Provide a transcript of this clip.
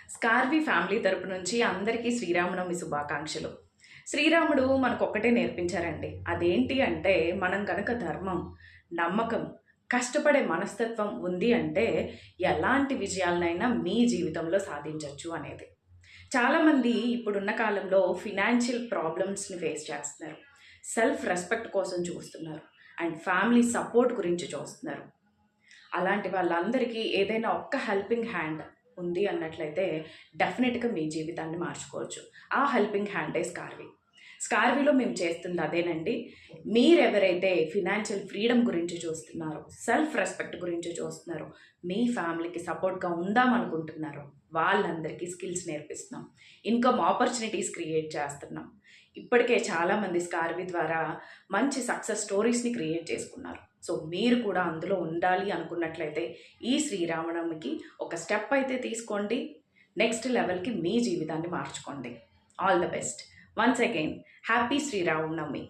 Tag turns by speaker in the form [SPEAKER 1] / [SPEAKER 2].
[SPEAKER 1] స్కార్వి family తరపు నుంచి అందరికీ శ్రీరామనవమి శుభాకాంక్షలు. శ్రీరాముడు మనకొక్కటే నేర్పించారండి. అదేంటి అంటే మనం గనక ధర్మం, నమ్మకం, కష్టపడే మనస్తత్వం ఉంది అంటే ఎలాంటి విజయాలనైనా మీ జీవితంలో సాధించొచ్చు అనేది. చాలామంది ఇప్పుడున్న కాలంలో ఫినాన్షియల్ ప్రాబ్లమ్స్‌ని ఫేస్ చేస్తున్నారు. సెల్ఫ్ రెస్పెక్ట్ కోసం చూస్తున్నారు. అండ్ ఫ్యామిలీ సపోర్ట్ గురించి చూస్తున్నారు. అలాంటి వాళ్ళందరికీ ఏదైనా ఒక్క హెల్పింగ్ హ్యాండ్ ఉంది అన్నట్లయితే డెఫినెట్గా మీ జీవితాన్ని మార్చుకోవచ్చు. ఆ హెల్పింగ్ హ్యాండే స్కార్వి. స్కార్విలో మేము చేస్తుంది అదేనండి. మీరెవరైతే ఫినాన్షియల్ ఫ్రీడమ్ గురించి చూస్తున్నారో, సెల్ఫ్ రెస్పెక్ట్ గురించి చూస్తున్నారో, మీ ఫ్యామిలీకి సపోర్ట్గా ఉందామనుకుంటున్నారో వాళ్ళందరికీ స్కిల్స్ నేర్పిస్తున్నాం. ఇన్కమ్ ఆపర్చునిటీస్ క్రియేట్ చేస్తున్నాం. ఇప్పటికే చాలామంది స్కార్వి ద్వారా మంచి సక్సెస్ స్టోరీస్ని క్రియేట్ చేసుకున్నారు. సో మీరు కూడా అందులో ఉండాలి అనుకున్నట్లయితే ఈ శ్రీరామనవమికి ఒక స్టెప్ అయితే తీసుకోండి. నెక్స్ట్ లెవెల్కి మీ జీవితాన్ని మార్చుకోండి. All the best. Once again happy Sri Rama Navami.